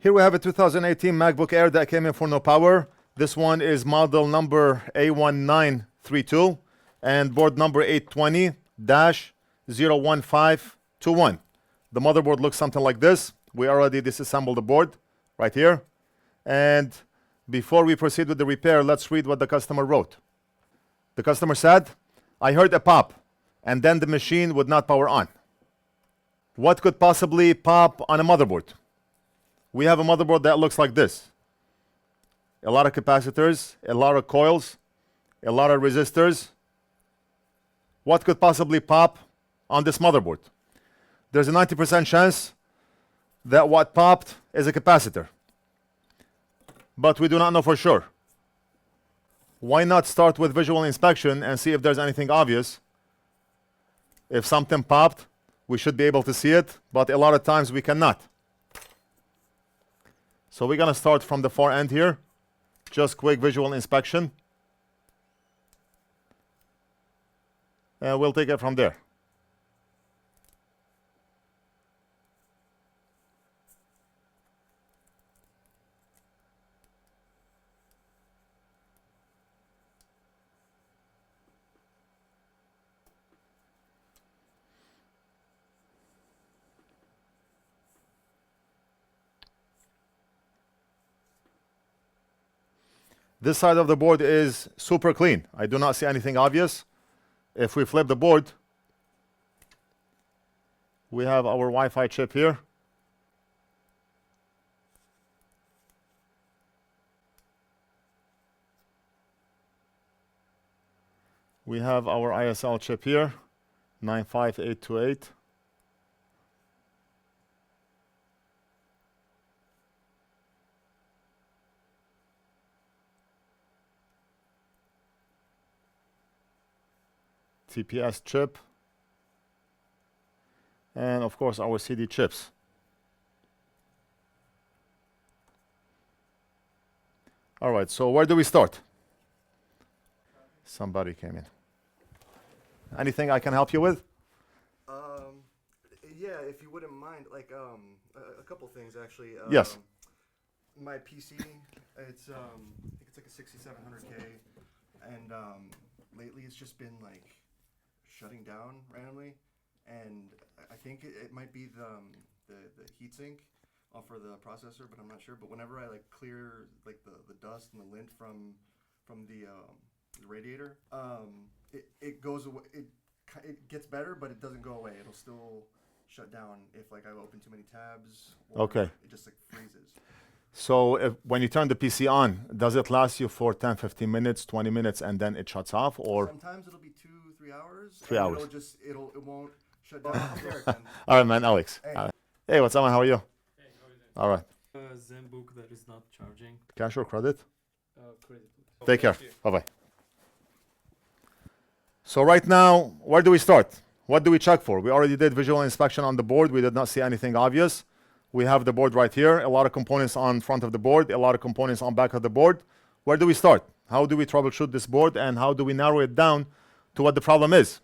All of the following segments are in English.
Here we have a 2018 MacBook Air that came in for no power. This one is model number A1932 and board number 820-01521. The motherboard looks something like this. We already disassembled the board right here. And before we proceed with the repair, let's read what the customer wrote. The customer said, "I heard a pop, and then the machine would not power on." What could possibly pop on a motherboard? We have a motherboard that looks like this. A lot of capacitors, a lot of coils, a lot of resistors. What could possibly pop on this motherboard? There's a 90% chance that what popped is a capacitor. But we do not know for sure. Why not start with visual inspection and see if there's anything obvious? If something popped, we should be able to see it, but a lot of times we cannot. So we're gonna start from the far end here. Just quick visual inspection. And we'll take it from there. This side of the board is super clean. I do not see anything obvious. If we flip the board, we have our Wi-Fi chip here. We have our ISL chip here, 95828. TPS chip, and of course our CD chips. All right, so where do we start? Somebody came in. Anything I can help you with? Yeah, if you wouldn't mind, like a couple things actually. Yes. My PC, it's I think it's like a 6700K, and lately it's just been like shutting down randomly, and I think it might be the heatsink for the processor, but I'm not sure. But whenever I like clear like the dust and the lint from the radiator, it goes away. It gets better, but it doesn't go away. It'll still shut down if like I open too many tabs. Or Okay. It just like freezes. So when you turn the PC on, does it last you for 10, 15 minutes, 20 minutes, and then it shuts off? Or Sometimes it'll be 2-3 hours. 3 hours. It won't shut down. There again. All right, man, Alex. Hey. Hey, what's up, man? How are you? Hey, how are you doing? All right. Zenbook that is not charging. Cash or credit? Credit. Take care. Bye-bye. So right now, where do we start? What do we check for? We already did visual inspection on the board. We did not see anything obvious. We have the board right here. A lot of components on front of the board. A lot of components on back of the board. Where do we start? How do we troubleshoot this board? And how do we narrow it down to what the problem is?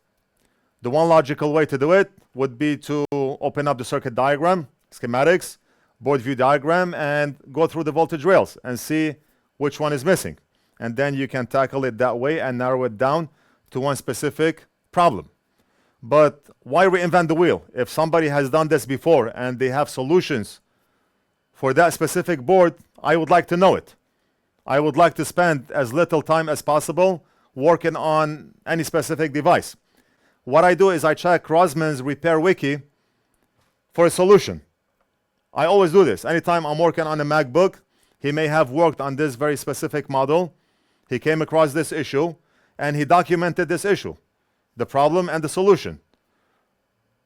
The one logical way to do it would be to open up the circuit diagram, schematics, board view diagram, and go through the voltage rails and see which one is missing. And then you can tackle it that way and narrow it down to one specific problem. But why reinvent the wheel? If somebody has done this before and they have solutions for that specific board, I would like to know it. I would like to spend as little time as possible working on any specific device. What I do is I check Rosman's repair wiki for a solution. I always do this. Anytime I'm working on a MacBook, he may have worked on this very specific model. He came across this issue and he documented this issue, the problem and the solution.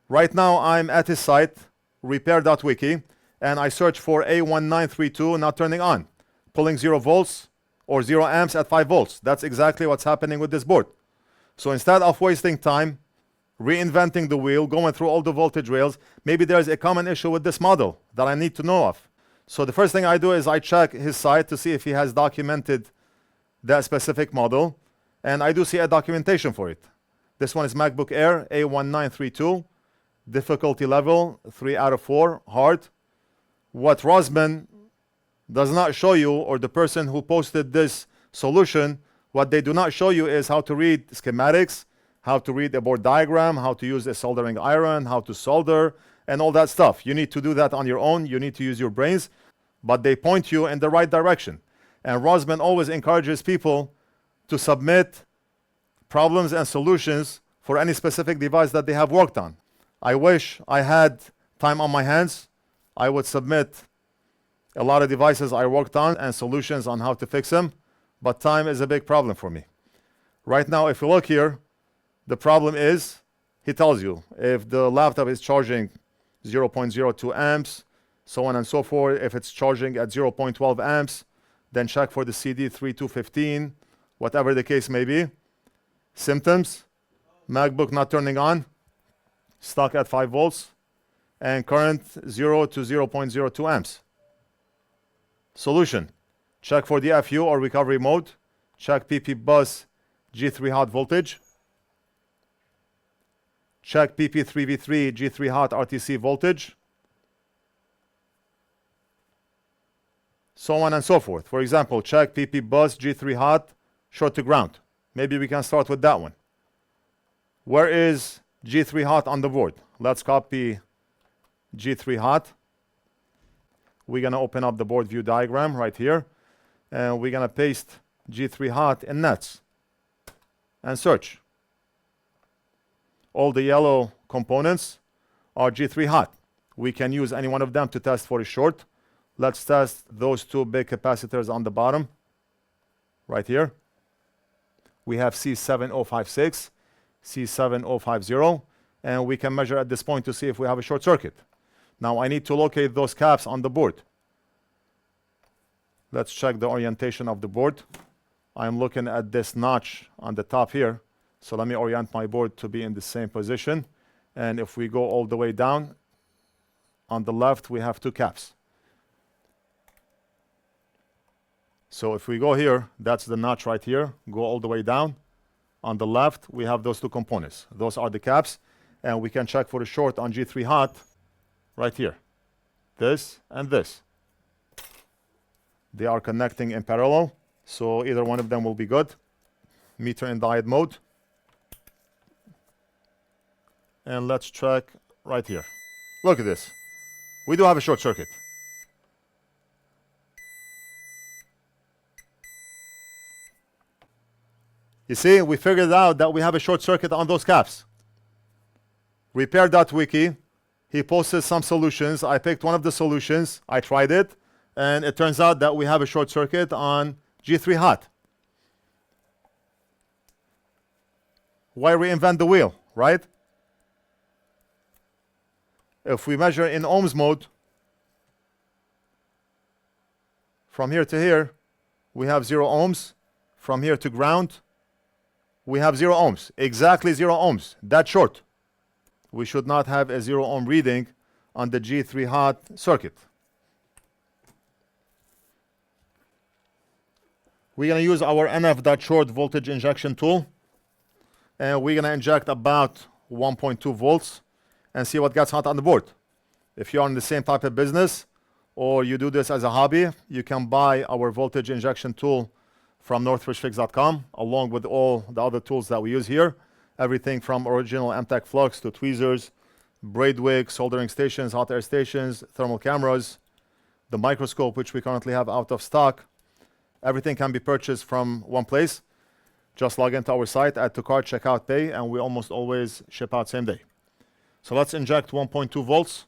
Right now I'm at his site, repair.wiki, and I search for A1932 not turning on, pulling 0 volts or 0 amps at 5 volts. That's exactly what's happening with this board. So instead of wasting time, reinventing the wheel, going through all the voltage rails, maybe there's a common issue with this model that I need to know of. So the first thing I do is I check his site to see if he has documented that specific model. And I do see a documentation for it. This one is MacBook Air A1932, difficulty level 3 out of 4, hard. What Rosman does not show you, or the person who posted this solution, what they do not show you is how to read schematics, how to read a board diagram, how to use a soldering iron, how to solder, and all that stuff. You need to do that on your own. You need to use your brains, but they point you in the right direction. And Rosman always encourages people to submit problems and solutions for any specific device that they have worked on. I wish I had time on my hands. I would submit a lot of devices I worked on and solutions on how to fix them, but time is a big problem for me. Right now, if you look here, the problem is, he tells you, if the laptop is charging 0.02 amps, so on and so forth. If it's charging at 0.12 amps, then check for the CD 3215, whatever the case may be. Symptoms, MacBook not turning on, stuck at 5 volts, and current 0 to 0.02 amps. Solution, check for the FU or recovery mode, check PP bus G3 hot voltage, check PP3V3 G3 hot RTC voltage, so on and so forth. For example, check PP bus G3 hot short to ground. Maybe we can start with that one. Where is G3 hot on the board? Let's copy G3 hot. We're going to open up the board view diagram right here, and we're going to paste G3 hot in nets and search. All the yellow components are G3 hot. We can use any one of them to test for a short. Let's test those two big capacitors on the bottom right here. We have C7056, C7050, and we can measure at this point to see if we have a short circuit. Now I need to locate those caps on the board. Let's check the orientation of the board. I'm looking at this notch on the top here. So let me orient my board to be in the same position. And if we go all the way down, on the left we have two caps. So if we go here, that's the notch right here, go all the way down. On the left, we have those two components. Those are the caps, and we can check for the short on G3 hot right here. This and this. They are connecting in parallel, so either one of them will be good. Meter in diode mode. And let's check right here. Look at this. We do have a short circuit. You see, we figured out that we have a short circuit on those caps. Repair.wiki, he posted some solutions. I picked one of the solutions. I tried it, and it turns out that we have a short circuit on G3 hot. Why reinvent the wheel, right? If we measure in ohms mode, from here to here, we have 0 ohms. From here to ground, we have 0 ohms, exactly 0 ohms, that short. We should not have a 0 ohm reading on the G3 hot circuit. We're going to use our NF.short voltage injection tool, and we're going to inject about 1.2 volts and see what gets hot on the board. If you're in the same type of business or you do this as a hobby, you can buy our voltage injection tool from NorthridgeFix.com, along with all the other tools that we use here. Everything from original Amtech Flux to tweezers, braid wicks, soldering stations, hot air stations, thermal cameras, the microscope, which we currently have out of stock. Everything can be purchased from one place. Just log into our site, add to cart, check out, pay, and we almost always ship out same day. So let's inject 1.2 volts.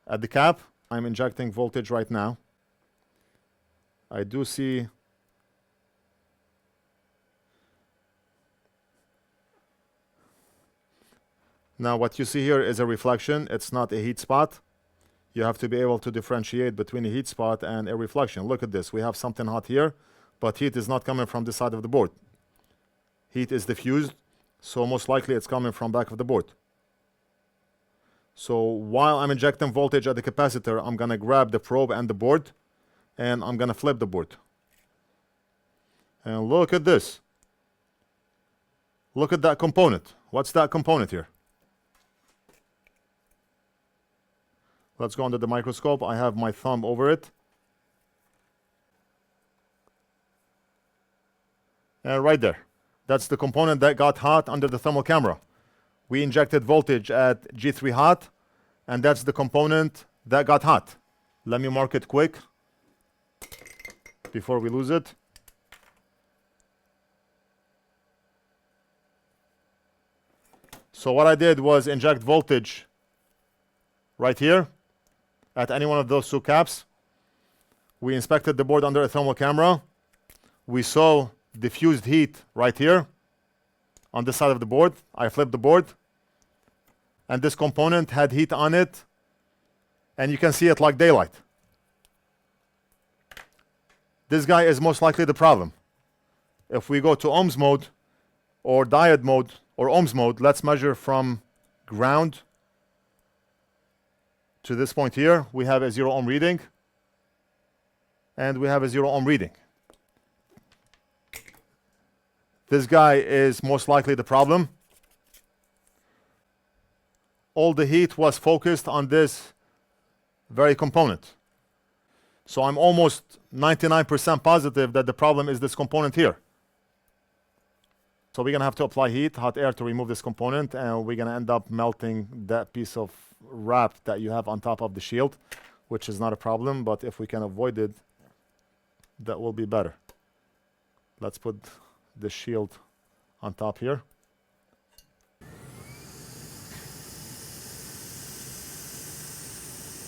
At the cap, I'm injecting voltage right now. I do see now what you see here is a reflection. It's not a heat spot. You have to be able to differentiate between a heat spot and a reflection. Look at this. We have something hot here, but heat is not coming from the side of the board. Heat is diffused, so most likely it's coming from back of the board. So while I'm injecting voltage at the capacitor, I'm going to grab the probe and the board, and I'm going to flip the board. And look at this. Look at that component. What's that component here? Let's go under the microscope. I have my thumb over it. And right there. That's the component that got hot under the thermal camera. We injected voltage at G3 hot, and that's the component that got hot. Let me mark it quick before we lose it. So what I did was inject voltage right here at any one of those two caps. We inspected the board under a thermal camera. We saw diffused heat right here on this side of the board. I flipped the board, and this component had heat on it, and you can see it like daylight. This guy is most likely the problem. If we go to ohms mode or diode mode or ohms mode, let's measure from ground to this point here. We have a 0 ohm reading, and we have a 0 ohm reading. This guy is most likely the problem. All the heat was focused on this very component. So I'm almost 99% positive that the problem is this component here. So we're gonna have to apply heat, hot air, to remove this component, and we're gonna end up melting that piece of wrap that you have on top of the shield, which is not a problem, but if we can avoid it, that will be better. Let's put the shield on top here.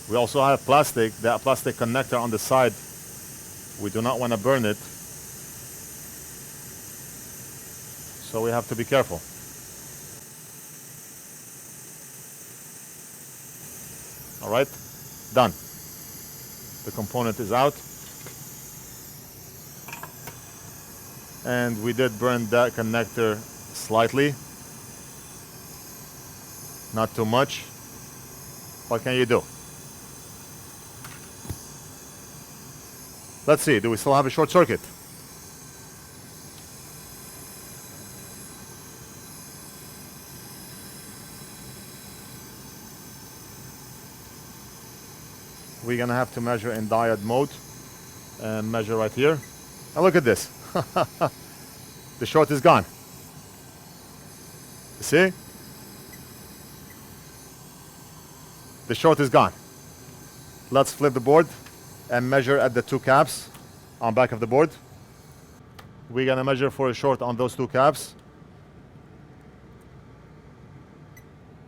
We also have plastic, that plastic connector on the side. We do not want to burn it, so we have to be careful. All right, done. The component is out. And we did burn that connector slightly. Not too much. What can you do? Let's see, do we still have a short circuit? We're gonna have to measure in diode mode and measure right here. And look at this. The short is gone. You see? The short is gone. Let's flip the board and measure at the two caps on back of the board. We're gonna measure for a short on those two caps.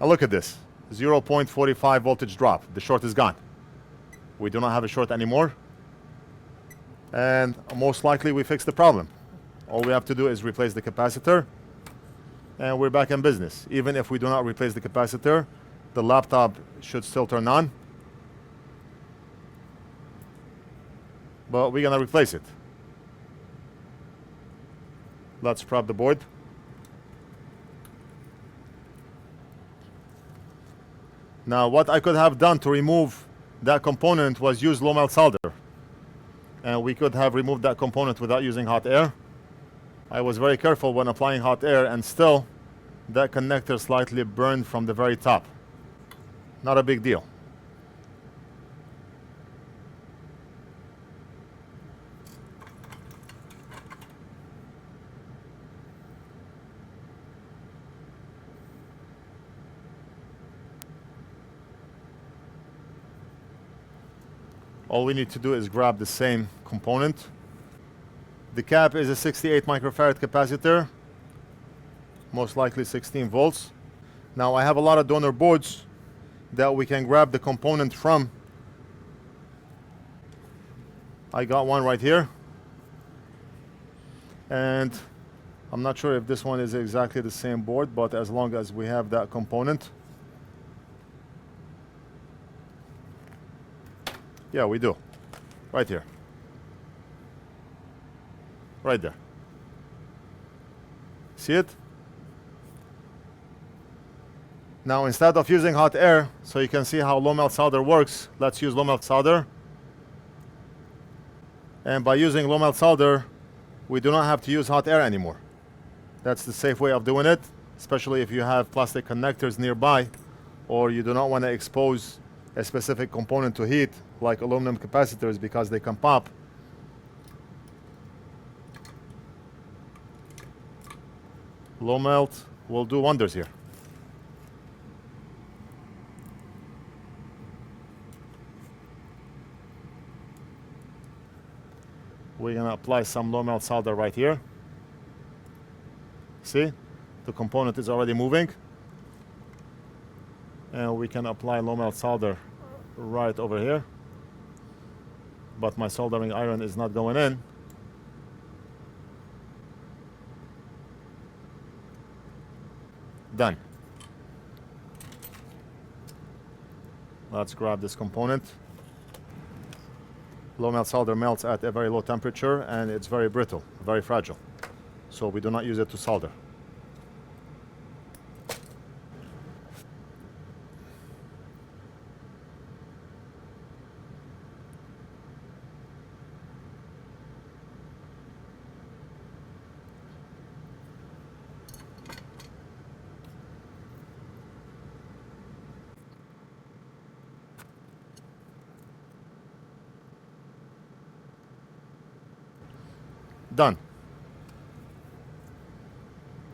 Now look at this. 0.45 voltage drop. The short is gone. We do not have a short anymore. And most likely we fixed the problem. All we have to do is replace the capacitor, and we're back in business. Even if we do not replace the capacitor, the laptop should still turn on, but we're gonna replace it. Let's prep the board. Now what I could have done to remove that component was use low melt solder. And we could have removed that component without using hot air. I was very careful when applying hot air, and still that connector slightly burned from the very top. Not a big deal. All we need to do is grab the same component. The cap is a 68 microfarad capacitor, most likely 16 volts. Now I have a lot of donor boards that we can grab the component from. I got one right here, and I'm not sure if this one is exactly the same board, but as long as we have that component. Yeah, we do. Right here. Right there. See it? Now instead of using hot air, so you can see how low melt solder works, let's use low melt solder. And by using low melt solder, we do not have to use hot air anymore. That's the safe way of doing it, especially if you have plastic connectors nearby, or you do not want to expose a specific component to heat, like aluminum capacitors, because they can pop. Low melt will do wonders here. We're gonna apply some low melt solder right here. See, the component is already moving. And we can apply low melt solder right over here. But my soldering iron is not going in. Done. Let's grab this component. Low melt solder melts at a very low temperature and it's very brittle, very fragile. So we do not use it to solder. Done.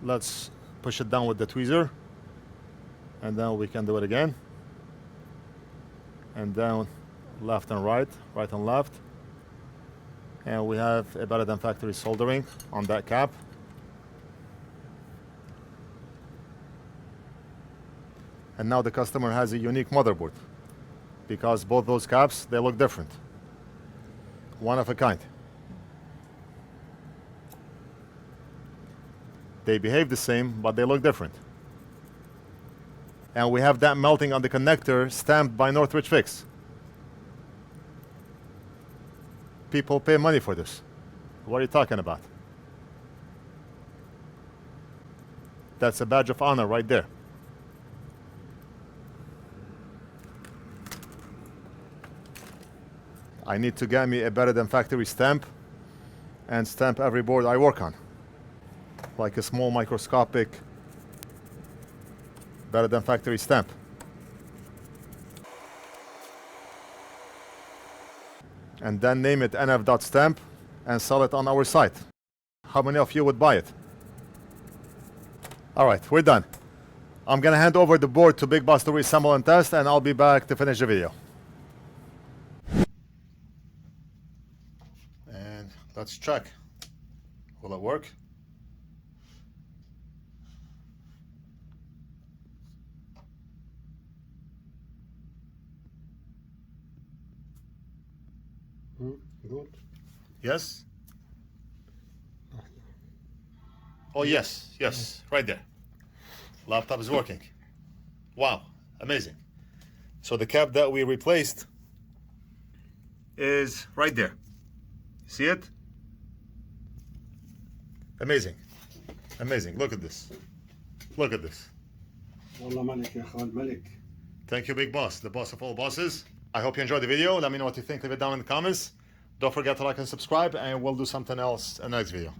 Let's push it down with the tweezer and then we can do it again, and down, left and right, right and left, and we have a better than factory soldering on that cap. And now the customer has a unique motherboard because both those caps, they look different, one of a kind. They behave the same, but they look different. And we have that melting on the connector stamped by NorthridgeFix. People pay money for this. What are you talking about? That's a badge of honor right there. I need to get me a better than factory stamp and stamp every board I work on. Like a small microscopic better than factory stamp. And then name it nf.stamp and sell it on our site. How many of you would buy it? All right, we're done. I'm gonna hand over the board to Big Boss to reassemble and test, and I'll be back to finish the video. And let's check. Will it work? Good. Yes? Oh, yes, yes, right there. Laptop is working. Wow, amazing. So the cap that we replaced is right there. See it? Amazing. Amazing. Look at this. Look at this. والله ملك يا اخوان ملك. Thank you, Big Boss, the boss of all bosses. I hope you enjoyed the video. Let me know what you think. Leave it down in the comments. Don't forget to like and subscribe, and we'll do something else in the next video.